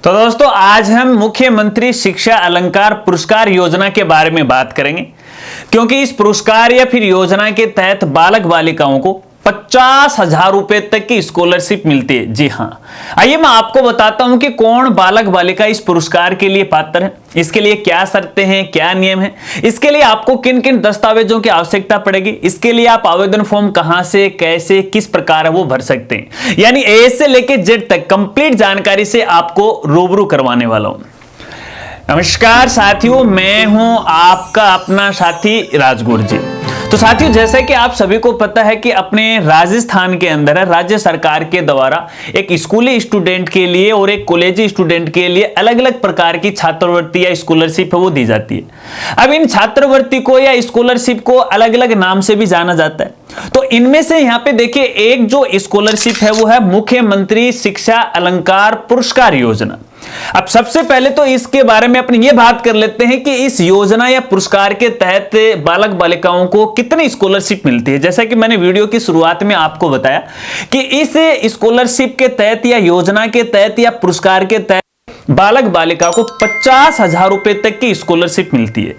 तो दोस्तों आज हम मुख्यमंत्री शिक्षा अलंकार पुरस्कार योजना के बारे में बात करेंगे, क्योंकि इस पुरस्कार या फिर योजना के तहत बालक बालिकाओं को 50,000 रुपए तक की स्कॉलरशिप मिलती है। जी हां, आइए मैं आपको बताता हूं कि कौन बालक बालिका इस पुरस्कार के लिए पात्र है, इसके लिए क्या शर्तें हैं, क्या नियम है, इसके लिए आपको किन किन दस्तावेजों की आवश्यकता पड़ेगी, इसके लिए आप आवेदन फॉर्म कहां से, कैसे, किस प्रकार वो भर सकते हैं। यानी ए से लेकर जेड तक कंप्लीट जानकारी से आपको रूबरू करवाने वाला हूं। नमस्कार साथियों, मैं हूं आपका अपना साथी राजगुरु जी। तो साथियों, जैसा कि आप सभी को पता है कि अपने राजस्थान के अंदर राज्य सरकार के द्वारा एक स्कूली स्टूडेंट के लिए और एक कॉलेजी स्टूडेंट के लिए अलग अलग प्रकार की छात्रवृत्ति या स्कॉलरशिप है वो दी जाती है। अब इन छात्रवृत्ति को या स्कॉलरशिप को अलग अलग नाम से भी जाना जाता है। तो इनमें से यहां पे देखिए, एक जो स्कॉलरशिप है वो है मुख्यमंत्री शिक्षा अलंकार पुरस्कार योजना। अब सबसे पहले तो इसके बारे में अपनी ये बात कर लेते हैं कि इस योजना या पुरस्कार के तहत बालक बालिकाओं को कितनी स्कॉलरशिप मिलती है। जैसा कि मैंने वीडियो की शुरुआत में आपको बताया कि इस स्कॉलरशिप के तहत या योजना के तहत या पुरस्कार के तहत बालक बालिका को 50,000 रुपए तक की स्कॉलरशिप मिलती है।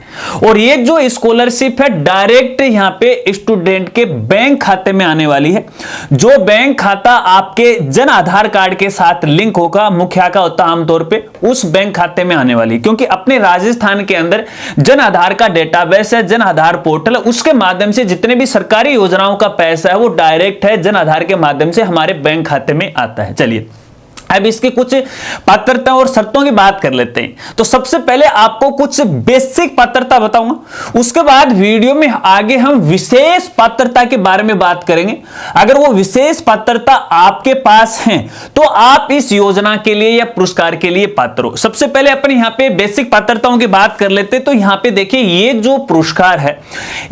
और ये जो स्कॉलरशिप है डायरेक्ट यहां पे स्टूडेंट के बैंक खाते में आने वाली है। जो बैंक खाता आपके जन आधार कार्ड के साथ लिंक होगा, मुखिया का होता आमतौर पे, उस बैंक खाते में आने वाली है। क्योंकि अपने राजस्थान के अंदर जन आधार का डेटाबेस है, जन आधार पोर्टल, उसके माध्यम से जितने भी सरकारी योजनाओं का पैसा है वो डायरेक्ट है जन आधार के माध्यम से हमारे बैंक खाते में आता है। चलिए अब इसकी कुछ पात्रता और शर्तों की बात कर लेते हैं। तो सबसे पहले आपको कुछ बेसिक पात्रता बताऊंगा, उसके बाद वीडियो में आगे हम विशेष पात्रता के बारे में बात करेंगे। अगर वो विशेष पात्रता आपके पास है तो आप इस योजना के लिए या पुरस्कार के लिए पात्र हो। सबसे पहले अपन यहां पे बेसिक पात्रताओं की बात कर लेते हैं। तो यहां पे देखिए, ये जो पुरस्कार है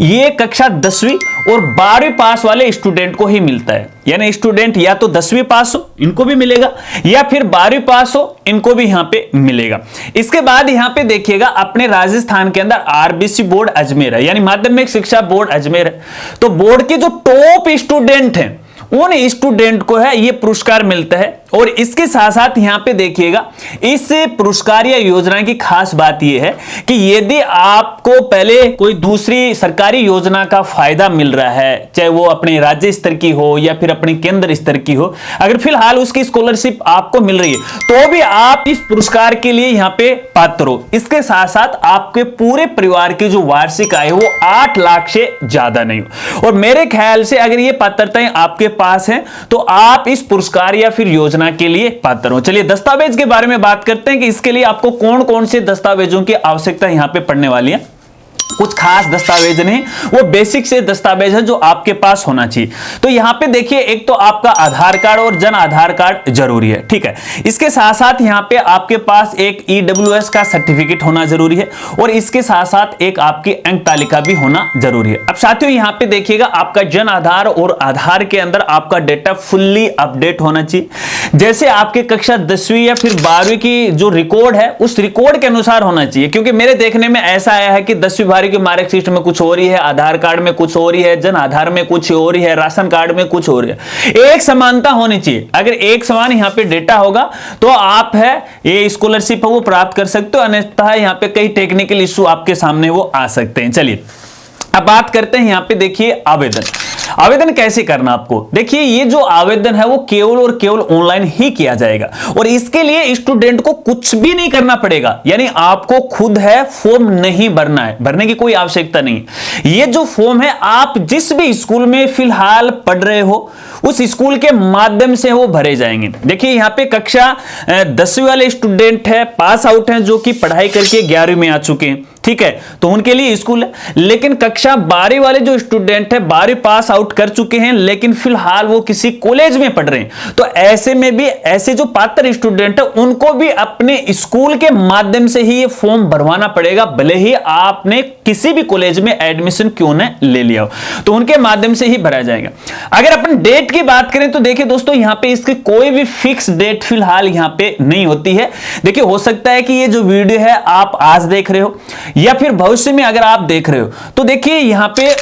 ये कक्षा 10वीं और 12वीं पास वाले स्टूडेंट को ही मिलता है। यानी स्टूडेंट या तो 10वीं पास हो, इनको भी मिलेगा, या फिर 12वीं पास हो, इनको भी यहां पे मिलेगा। इसके बाद यहां पे देखिएगा, अपने राजस्थान के अंदर आरबीसी बोर्ड अजमेर है, यानी माध्यमिक शिक्षा बोर्ड अजमेर है। तो बोर्ड के जो टॉप स्टूडेंट हैं उन स्टूडेंट को है ये पुरस्कार मिलता है। और इसके साथ साथ यहां पे देखिएगा, इस पुरस्कार या योजना की खास बात यह है कि यदि आपको पहले कोई दूसरी सरकारी योजना का फायदा मिल रहा है, चाहे वो अपने राज्य स्तर की हो या फिर अपने केंद्र स्तर की हो, अगर फिलहाल उसकी स्कॉलरशिप आपको मिल रही है तो भी आप इस पुरस्कार के लिए यहां पे पात्र हो। इसके साथ साथ आपके पूरे परिवार की जो वार्षिक आय वो 8 लाख से ज्यादा नहीं हो। और मेरे ख्याल से अगर ये पात्रताएं आपके पास हैं तो आप इस पुरस्कार या फिर योजना के लिए पात्र हो। चलिए दस्तावेज के बारे में बात करते हैं कि इसके लिए आपको कौन कौन से दस्तावेजों की आवश्यकता यहां पे पड़ने वाली है। कुछ खास दस्तावेज नहीं, वो बेसिक से दस्तावेज है जो आपके पास होना चाहिए। तो यहां पे देखिए, एक तो आपका आधार कार्ड और जन आधार कार्ड जरूरी है, ठीक है। इसके साथ साथ यहां पे आपके पास एक ईडब्ल्यूएस का सर्टिफिकेट होना जरूरी है और इसके साथ साथ एक आपकी अंक तालिका भी होना जरूरी है। अब साथियों यहां पे देखिएगा, आपका जन आधार और आधार के अंदर आपका डेटा फुल्ली अपडेट होना चाहिए। जैसे आपके कक्षा 10वीं या फिर 12वीं की जो रिकॉर्ड है उस रिकॉर्ड के अनुसार होना चाहिए। क्योंकि मेरे देखने में ऐसा आया है कि 10वीं के मार्कशीट में कुछ हो रही है, आधार कार्ड में कुछ हो रही है, जन आधार में कुछ हो रही है, राशन कार्ड में कुछ हो रही है। एक समानता होनी चाहिए। अगर एक समान यहां पे डेटा होगा तो आप है ये स्कॉलरशिप है वो प्राप्त कर सकते हो, अन्यथा यहां पे कई टेक्निकल इश्यू आपके सामने वो आ सकते हैं। चलिए अब बात करते हैं, यहां पे देखिए आवेदन कैसे करना। आपको देखिए, ये जो आवेदन है वो केवल और केवल ऑनलाइन ही किया जाएगा और इसके लिए स्टूडेंट को कुछ भी नहीं करना पड़ेगा। यानी आपको खुद है फॉर्म नहीं भरना है, भरने की कोई आवश्यकता नहीं। ये जो फॉर्म है आप जिस भी स्कूल में फिलहाल पढ़ रहे हो उस स्कूल के माध्यम से वो भरे जाएंगे। देखिए यहाँ पे कक्षा 10वीं वाले स्टूडेंट है, पास आउट हैं, जो कि पढ़ाई करके 11वीं में आ चुके हैं, ठीक है, तो उनके लिए स्कूल है। लेकिन कक्षा 12वीं वाले जो स्टूडेंट है 12वीं पास आउट कर चुके हैं लेकिन फिलहाल वो किसी कॉलेज में पढ़ रहे हैं, तो ऐसे में भी ऐसे जो पात्र स्टूडेंट है उनको भी अपने स्कूल के माध्यम से ही ये फॉर्म भरवाना पड़ेगा, भले ही आपने किसी भी कॉलेज में एडमिशन क्यों न ले लिया हो, तो उनके माध्यम से ही भरा जाएगा। अगर अपन डेट की बात करें तो देखिए दोस्तों, यहां पे इसकी कोई भी फिक्स डेट फिलहाल यहां पे नहीं होती है। देखिए हो सकता है कि ये जो वीडियो है आप आज देख रहे हो या फिर भविष्य में अगर आप देख रहे हो, तो देखिए यहां पे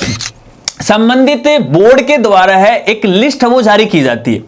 संबंधित बोर्ड के द्वारा है एक लिस्ट वो जारी की जाती है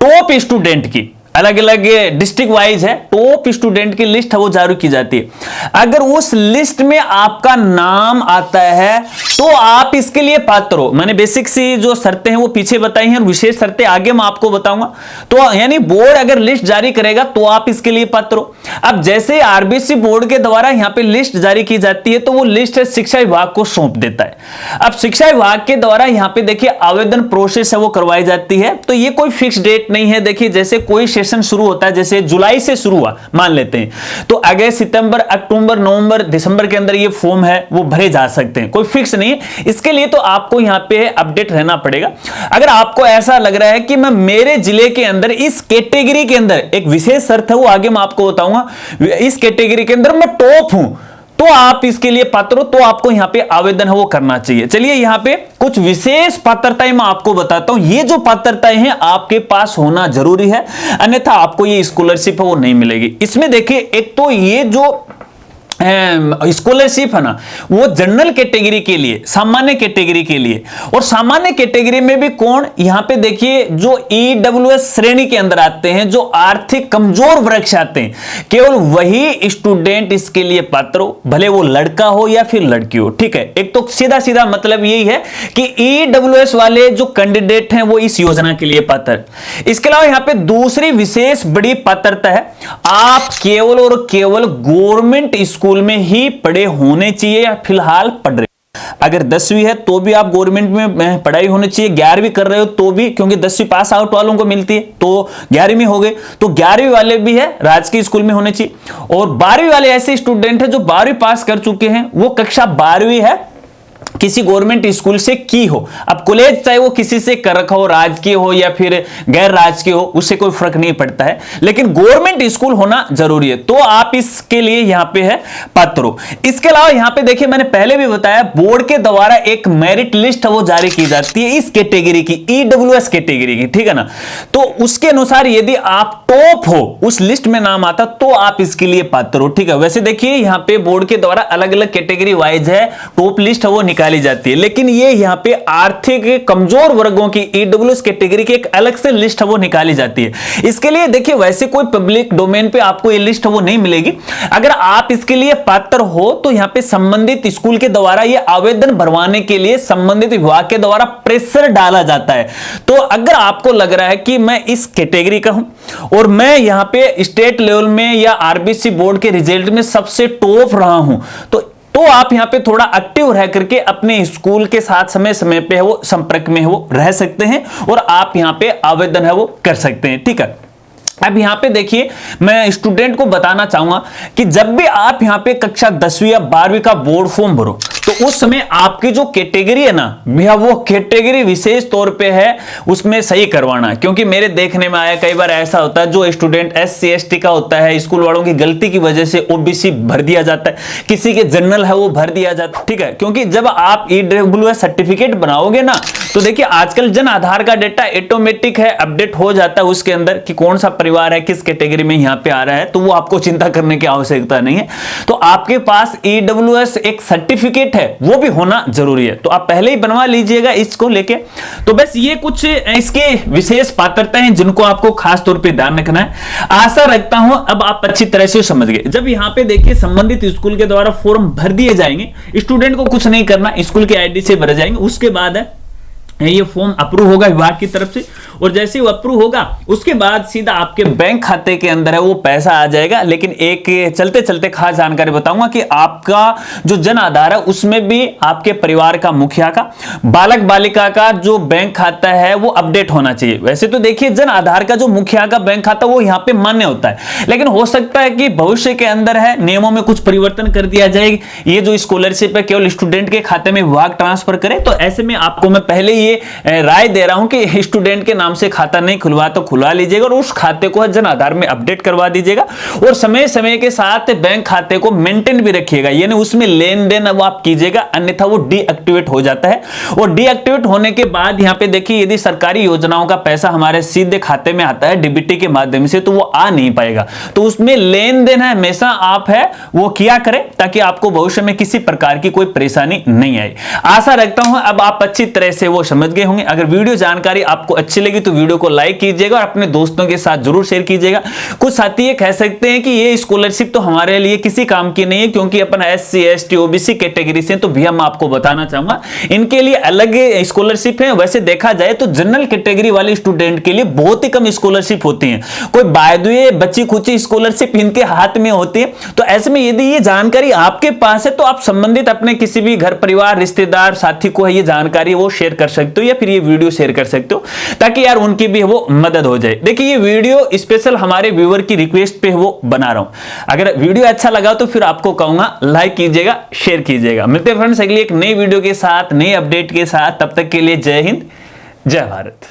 टॉप स्टूडेंट की। अलग अलग डिस्ट्रिक्ट वाइज है, टॉप स्टूडेंट की लिस्ट है वो जारी की जाती है। अगर उस लिस्ट में आपका नाम आता है तो आप इसके लिए पात्र हो। मैंने बेसिक सी जो शर्तें हैं वो पीछे बताई हैं और विशेष शर्तें आगे मैं आपको बताऊंगा। तो यानी बोर्ड अगर लिस्ट जारी करेगा तो आप इसके लिए पात्र हो। अब जैसे आरबीसी बोर्ड के द्वारा यहां पे लिस्ट जारी की जाती है तो वो लिस्ट शिक्षा विभाग को सौंप देता है। अब शिक्षा विभाग के द्वारा यहां पे देखिए आवेदन प्रोसेस है वो करवाई जाती है। तो ये कोई फिक्स डेट नहीं है। देखिए जैसे कोई सेशन शुरू होता है, जैसे जुलाई से शुरू हुआ मान लेते हैं, तो अगस्त, सितंबर, अक्टूबर, नवंबर, दिसंबर के अंदर ये फॉर्म है वो भरे जा सकते हैं। कोई फिक्स नहीं है। इसके लिए तो आपको यहां पे अपडेट रहना पड़ेगा। अगर आपको ऐसा लग रहा है कि मैं मेरे जिले के अंदर इस कैटेगरी के अंदर, एक विशेष शर्त है वो आगे मैं आपको बताऊंगा, इस कैटेगरी के अंदर मैं टॉप हूं, तो आप इसके लिए पात्र हो, तो आपको यहां पे आवेदन है वो करना चाहिए। चलिए यहां पे कुछ विशेष पात्रताएं मैं आपको बताता हूं। ये जो पात्रताएं हैं आपके पास होना जरूरी है, अन्यथा आपको ये स्कॉलरशिप है वो नहीं मिलेगी। इसमें देखिए एक तो ये जो स्कॉलरशिप है ना वो जनरल कैटेगरी के लिए, सामान्य कैटेगरी के लिए, और सामान्य कैटेगरी में भी कौन, यहां पे देखिए जो ईडब्ल्यूएस श्रेणी के अंदर आते हैं, जो आर्थिक कमजोर वर्ग से आते हैं, केवल वही स्टूडेंट इसके लिए पात्र हो, भले वो लड़का हो या फिर लड़की हो। ठीक है, एक तो सीधा सीधा मतलब यही है कि ईडब्ल्यूएस वाले जो कैंडिडेट हैं वो इस योजना के लिए पात्र। इसके अलावा यहां पे दूसरी विशेष बड़ी पात्रता है, आप केवल और केवल गवर्नमेंट स्कूल में ही पढ़े होने चाहिए या फिलहाल पढ़ रहे। अगर 10वीं है तो भी आप गवर्नमेंट में पढ़ाई होनी चाहिए, 11वीं कर रहे हो तो भी, क्योंकि 10वीं पास आउट वालों को मिलती है, तो 11वीं हो गए, तो 11वीं वाले भी है राजकीय स्कूल में होने चाहिए। और 12वीं वाले ऐसे स्टूडेंट हैं जो 12वीं पास कर चुके हैं, वो कक्षा 12वीं है किसी गवर्नमेंट स्कूल से की हो। अब कॉलेज चाहे वो किसी से कर रखा हो, राजकीय हो या फिर गैर राजकीय हो, उससे कोई फर्क नहीं पड़ता है, लेकिन गवर्नमेंट स्कूल होना जरूरी है, तो आप इसके लिए यहां पे है पात्र हो। इसके अलावा यहां पे देखिए मैंने पहले भी बताया, बोर्ड के द्वारा एक मेरिट लिस्ट वो जारी की जाती है इस कैटेगरी की, ईडब्ल्यूएस कैटेगरी की, ठीक है ना। तो उसके अनुसार यदि आप टॉप हो, उस लिस्ट में नाम आता, तो आप इसके लिए पात्र हो। ठीक है, वैसे देखिए यहां पे बोर्ड के द्वारा अलग अलग कैटेगरी वाइज है, टॉप लिस्ट है वो निकाली जाती है, लेकिन ये यहां पे आर्थिक कमजोर वर्गों की ईडब्ल्यूएस कैटेगरी की एक अलग से लिस्ट है वो निकाली जाती है। इसके लिए देखिए वैसे कोई पब्लिक डोमेन पे आपको ये लिस्ट है वो नहीं मिलेगी। अगर आप इसके लिए पात्र हो तो यहां पे संबंधित स्कूल के द्वारा ये आवेदन भरवाने के लिए संबंधित विभाग के द्वारा प्रेशर डाला जाता है। तो अगर आपको लग रहा है कि मैं इस कैटेगरी का हूं और मैं यहां पे स्टेट लेवल में या आरबीसी बोर्ड के रिजल्ट में सबसे टॉप रहा हूं, तो आप यहां पे थोड़ा एक्टिव रह करके अपने स्कूल के साथ समय समय पे है वो संपर्क में है वो रह सकते हैं और आप यहां पे आवेदन है वो कर सकते हैं। ठीक है, अब यहां पे देखिए मैं स्टूडेंट को बताना चाहूंगा कि जब भी आप यहां पे कक्षा 10वीं या 12वीं का बोर्ड फॉर्म भरो तो उस समय आपकी जो कैटेगरी है ना भैया, वो कैटेगरी विशेष तौर पे है उसमें सही करवाना है। क्योंकि मेरे देखने में आया कई बार ऐसा होता है जो स्टूडेंट एससी एसटी का होता है, स्कूल वालों की गलती की वजह से ओबीसी भर दिया जाता है, किसी के जनरल है वो भर दिया जाता है। ठीक है, क्योंकि जब आप ईडब्ल्यूएस सर्टिफिकेट बनाओगे ना तो देखिए आजकल जन आधार का डेटा ऑटोमेटिक है अपडेट हो जाता है उसके अंदर कि कौन सा परिवार है किस कैटेगरी में यहां पे आ रहा है, तो वो आपको चिंता करने की आवश्यकता नहीं है। तो आपके पास ईडब्ल्यूएस एक सर्टिफिकेट है वो भी होना जरूरी है, तो आप पहले ही बनवा लीजिएगा इसको लेके। तो बस ये कुछ इसके विशेष पात्रताएं हैं जिनको आपको खास तौर पे ध्यान रखना है। आशा रखता हूं अब आप अच्छी तरह से समझ गए। जब यहां पे देखिए संबंधित स्कूल के द्वारा फॉर्म भर दिए जाएंगे, स्टूडेंट को कुछ नहीं करना, स्कूल की आईडी से भर जाएंगे, उसके बाद है ये फॉर्म अप्रूव होगा विभाग की तरफ से, और जैसे वो अप्रूव होगा उसके बाद सीधा आपके बैंक खाते के अंदर है वो पैसा आ जाएगा। लेकिन एक चलते चलते खास जानकारी बताऊंगा कि आपका जो जन आधार है उसमें भी आपके परिवार का मुखिया का, बालक बालिका का जो बैंक खाता है वो अपडेट होना चाहिए। वैसे तो देखिए जन आधार का जो मुखिया का बैंक खाता वो यहाँ पे मान्य होता है, लेकिन हो सकता है कि भविष्य के अंदर है नियमों में कुछ परिवर्तन कर दिया जाए, ये जो स्कॉलरशिप है केवल स्टूडेंट के खाते में विभाग ट्रांसफर करे। तो ऐसे में आपको मैं पहले ये राय दे रहा हूं कि स्टूडेंट के नाम से खाता नहीं खुलवा तो खुलवा लीजिएगा और उस खाते को जन आधार में अपडेट करवा दीजिएगा, और समय समय के साथ बैंक खाते को मेंटेन भी रखिएगा, यानी उसमें लेन देन अब आप कीजिएगा, अन्यथा वो डीएक्टिवेट हो जाता है। और डीएक्टिवेट होने के बाद यहां पे देखिए यदि सरकारी योजनाओं का पैसा हमारे सीधे खाते में आता है डीबीटी के माध्यम से तो वो आ नहीं पाएगा, तो उसमें लेन देन है हमेशा आप है वो किया करें ताकि आपको भविष्य में किसी प्रकार की कोई परेशानी नहीं आए। आशा रखता हूं अब आप अच्छी तरह से वो समझ गए होंगे। अगर वीडियो जानकारी आपको अच्छी लगी तो वीडियो को लाइक कीजिएगा और अपने दोस्तों के साथ जरूर शेयर कीजिएगा। कुछ साथी ये कह सकते हैं कि ये स्कॉलरशिप तो हमारे लिए किसी काम की नहीं है क्योंकि अपन SC ST OBC कैटेगरी से, तो भैया मैं आपको बताना चाहूंगा इनके लिए अलग स्कॉलरशिप है। वैसे देखा जाए तो जनरल कैटेगरी वाले स्टूडेंट के लिए बहुत ही कम स्कॉलरशिप होती है, कोई बायदुए बच्ची खुची स्कॉलरशिप इनके हाथ में होती है। तो ऐसे में यदि ये जानकारी आपके पास है तो आप संबंधित अपने किसी भी घर परिवार रिश्तेदार साथी को है ये जानकारी वो शेयर कर सकते हो या फिर ये वीडियो शेयर कर सकते हो ताकि यार उनकी भी वो मदद हो जाए। देखिए ये वीडियो स्पेशल हमारे व्यूअर की रिक्वेस्ट पे वो बना रहा हूं। अगर वीडियो अच्छा लगा तो फिर आपको कहूंगा लाइक कीजिएगा, शेयर कीजिएगा। मिलते हैं फ्रेंड्स अगली एक नई वीडियो के साथ, नई अपडेट के साथ। तब तक के लिए जय हिंद, जय भारत।